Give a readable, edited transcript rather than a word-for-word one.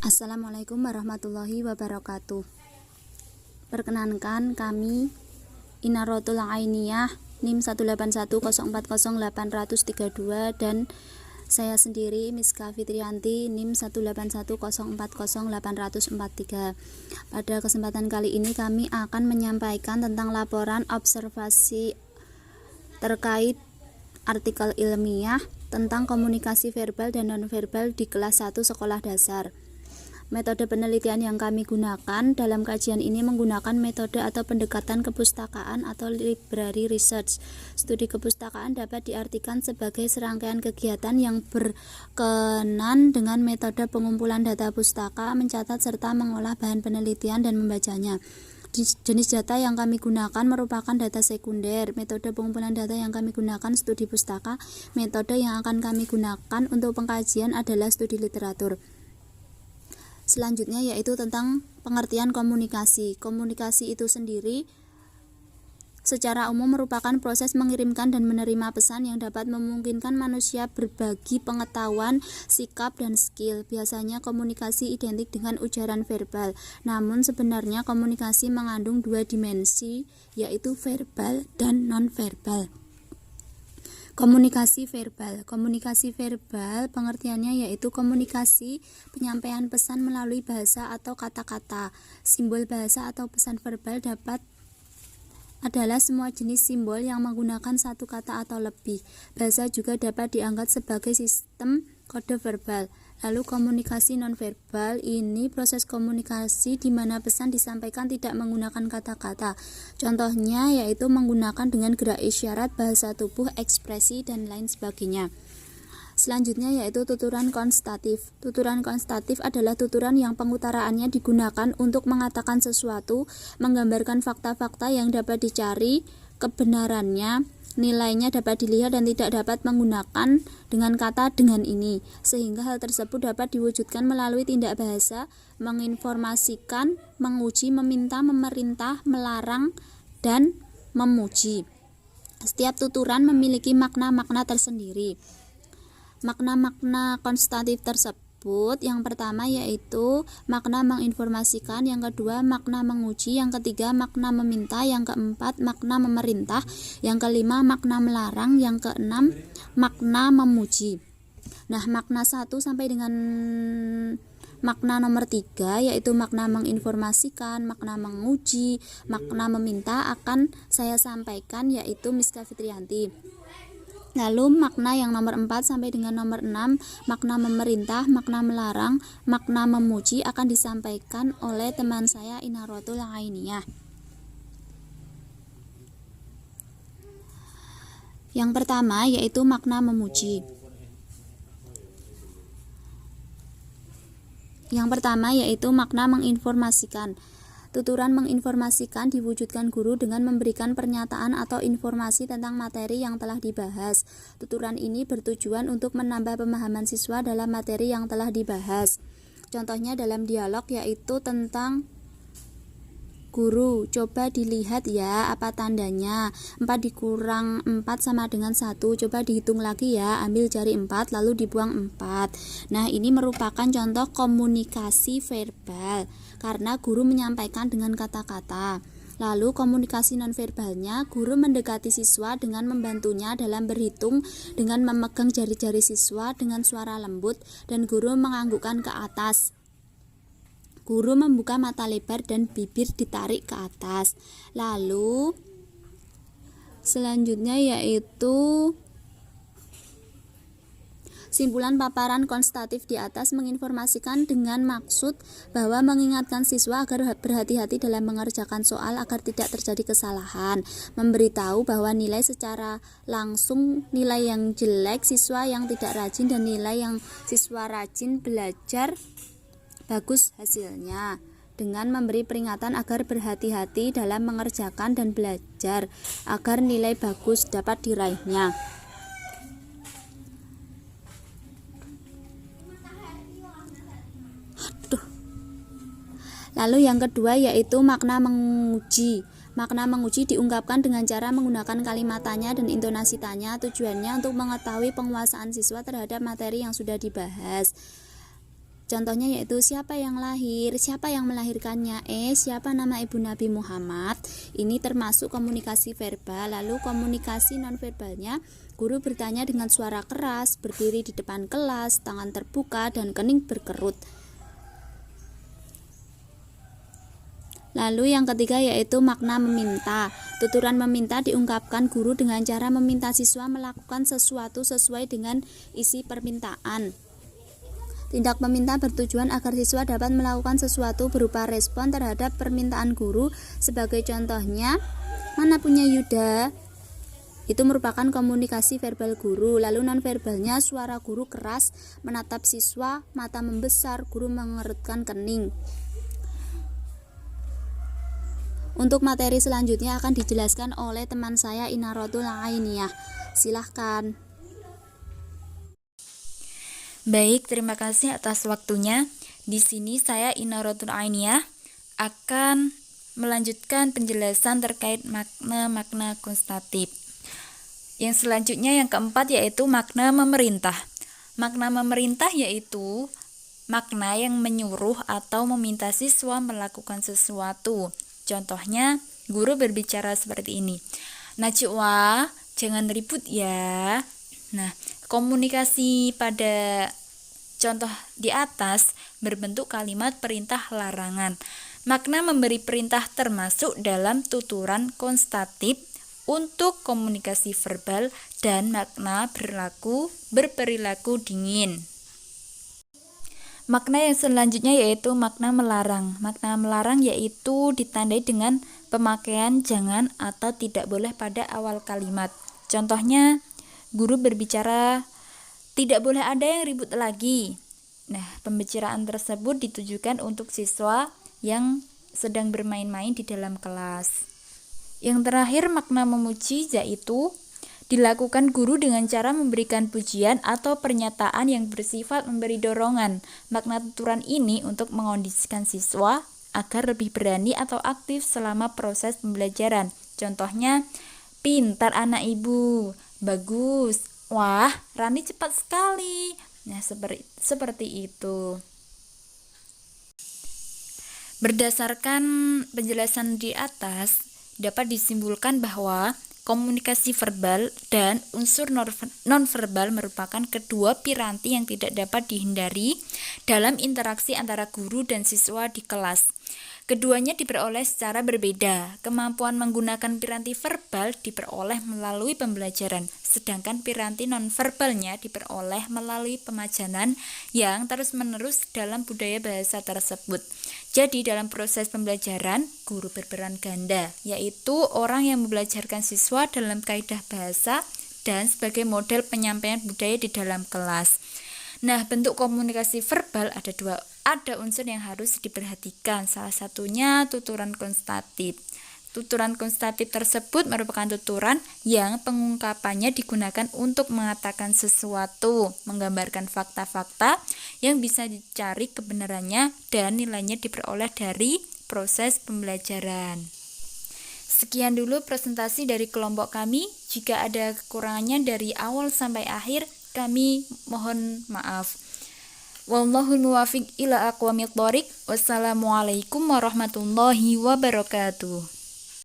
Assalamualaikum warahmatullahi wabarakatuh. Perkenankan kami Inaratul Ainiyah NIM 181040832 dan saya sendiri Miska Fitrianti NIM 181040843. Pada kesempatan kali ini kami akan menyampaikan tentang laporan observasi terkait artikel ilmiah tentang komunikasi verbal dan nonverbal di kelas 1 sekolah dasar. Metode penelitian yang kami gunakan dalam kajian ini menggunakan metode atau pendekatan kepustakaan atau library research. Studi kepustakaan dapat diartikan sebagai serangkaian kegiatan yang berkenan dengan metode pengumpulan data pustaka, mencatat serta mengolah bahan penelitian dan membacanya. Jenis data yang kami gunakan merupakan data sekunder. Metode pengumpulan data yang kami gunakan studi pustaka. Metode yang akan kami gunakan untuk pengkajian adalah studi literatur. Selanjutnya yaitu tentang pengertian komunikasi. Komunikasi itu sendiri secara umum merupakan proses mengirimkan dan menerima pesan yang dapat memungkinkan manusia berbagi pengetahuan, sikap, dan skill. Biasanya komunikasi identik dengan ujaran verbal. Namun sebenarnya komunikasi mengandung dua dimensi, yaitu verbal dan nonverbal. Komunikasi verbal pengertiannya yaitu komunikasi penyampaian pesan melalui bahasa atau kata-kata. Simbol bahasa atau pesan verbal adalah semua jenis simbol yang menggunakan satu kata atau lebih. Bahasa juga dapat dianggap sebagai sistem kode verbal. Lalu komunikasi nonverbal ini proses komunikasi di mana pesan disampaikan tidak menggunakan kata-kata. Contohnya yaitu menggunakan dengan gerak isyarat, bahasa tubuh, ekspresi, dan lain sebagainya. Selanjutnya yaitu tuturan konstatif. Tuturan konstatif adalah tuturan yang pengutaraannya digunakan untuk mengatakan sesuatu, menggambarkan fakta-fakta yang dapat dicari kebenarannya, nilainya dapat dilihat dan tidak dapat menggunakan dengan kata dengan ini, sehingga hal tersebut dapat diwujudkan melalui tindak bahasa, menginformasikan, menguji, meminta, memerintah, melarang, dan memuji. Setiap tuturan memiliki makna-makna tersendiri. Makna-makna konstatif tersebut yang pertama yaitu makna menginformasikan, yang kedua makna menguji, yang ketiga makna meminta, yang keempat makna memerintah, yang kelima makna melarang, yang keenam makna memuji. Nah, makna 1 sampai dengan makna nomor 3 yaitu makna menginformasikan, makna menguji, makna meminta akan saya sampaikan yaitu Miska Fitrianti. Lalu makna yang nomor 4 sampai dengan nomor 6, makna memerintah, makna melarang, makna memuji akan disampaikan oleh teman saya Inaratul Ainiyah. Yang pertama yaitu makna memuji. Yang pertama yaitu makna menginformasikan. Tuturan menginformasikan diwujudkan guru dengan memberikan pernyataan atau informasi tentang materi yang telah dibahas. Tuturan ini bertujuan untuk menambah pemahaman siswa dalam materi yang telah dibahas. Contohnya dalam dialog yaitu tentang guru, coba dilihat ya apa tandanya. 4 dikurang 4 sama dengan 1. Coba dihitung lagi ya, ambil jari 4 lalu dibuang 4. Nah, ini merupakan contoh komunikasi verbal karena guru menyampaikan dengan kata-kata. Lalu komunikasi nonverbalnya, guru mendekati siswa dengan membantunya dalam berhitung dengan memegang jari-jari siswa dengan suara lembut dan guru menganggukkan ke atas. Guru membuka mata lebar dan bibir ditarik ke atas. Lalu selanjutnya yaitu simpulan paparan konstatif di atas menginformasikan dengan maksud bahwa mengingatkan siswa agar berhati-hati dalam mengerjakan soal agar tidak terjadi kesalahan, memberitahu bahwa nilai secara langsung nilai yang jelek siswa yang tidak rajin dan nilai yang siswa rajin belajar bagus hasilnya, dengan memberi peringatan agar berhati-hati dalam mengerjakan dan belajar agar nilai bagus dapat diraihnya. Lalu yang kedua yaitu makna menguji. Makna menguji diungkapkan dengan cara menggunakan kalimat tanya dan intonasi tanya. Tujuannya untuk mengetahui penguasaan siswa terhadap materi yang sudah dibahas. Contohnya yaitu siapa yang lahir, siapa yang melahirkannya, siapa nama ibu Nabi Muhammad. Ini termasuk komunikasi verbal. Lalu komunikasi nonverbalnya, guru bertanya dengan suara keras, berdiri di depan kelas, tangan terbuka dan kening berkerut. Lalu yang ketiga yaitu makna meminta. Tuturan meminta diungkapkan guru dengan cara meminta siswa melakukan sesuatu sesuai dengan isi permintaan. Tindak meminta bertujuan agar siswa dapat melakukan sesuatu berupa respon terhadap permintaan guru. Sebagai contohnya, mana punya Yuda? Itu merupakan komunikasi verbal guru. Lalu nonverbalnya, suara guru keras, menatap siswa, mata membesar, guru mengerutkan kening. Untuk materi selanjutnya akan dijelaskan oleh teman saya Inarotul Ainiyah. Silahkan. Baik, terima kasih atas waktunya. Di sini saya Inarotul Ainiyah akan melanjutkan penjelasan terkait makna-makna konstatif. Yang selanjutnya yang keempat yaitu makna memerintah. Makna memerintah yaitu makna yang menyuruh atau meminta siswa melakukan sesuatu. Contohnya, guru berbicara seperti ini. Najwa, jangan ribut ya. Nah, komunikasi pada contoh di atas berbentuk kalimat perintah larangan. Makna memberi perintah termasuk dalam tuturan konstatif untuk komunikasi verbal dan makna berperilaku dingin. Makna yang selanjutnya yaitu makna melarang. Makna melarang yaitu ditandai dengan pemakaian jangan atau tidak boleh pada awal kalimat. Contohnya, guru berbicara, tidak boleh ada yang ribut lagi. Nah, pembicaraan tersebut ditujukan untuk siswa yang sedang bermain-main di dalam kelas. Yang terakhir, makna memuji yaitu dilakukan guru dengan cara memberikan pujian atau pernyataan yang bersifat memberi dorongan. Makna tuturan ini untuk mengondisikan siswa agar lebih berani atau aktif selama proses pembelajaran. Contohnya, pintar anak ibu, bagus, wah Rani cepat sekali. Nah, seperti itu. Berdasarkan penjelasan di atas, dapat disimpulkan bahwa komunikasi verbal dan unsur nonverbal merupakan kedua piranti yang tidak dapat dihindari dalam interaksi antara guru dan siswa di kelas. Keduanya diperoleh secara berbeda. Kemampuan menggunakan piranti verbal diperoleh melalui pembelajaran, sedangkan piranti nonverbalnya diperoleh melalui pemajanan yang terus-menerus dalam budaya bahasa tersebut. Jadi dalam proses pembelajaran, guru berperan ganda, yaitu orang yang membelajarkan siswa dalam kaidah bahasa dan sebagai model penyampaian budaya di dalam kelas. Nah, bentuk komunikasi verbal ada unsur yang harus diperhatikan. Salah satunya tuturan konstatif. Tuturan konstatif tersebut merupakan tuturan yang pengungkapannya digunakan untuk mengatakan sesuatu, menggambarkan fakta-fakta yang bisa dicari kebenarannya dan nilainya diperoleh dari proses pembelajaran. Sekian dulu presentasi dari kelompok kami. Jika ada kekurangannya dari awal sampai akhir, kami mohon maaf. Wallahul muwaffiq ila aqwamit thoriq. Wassalamualaikum warahmatullahi wabarakatuh.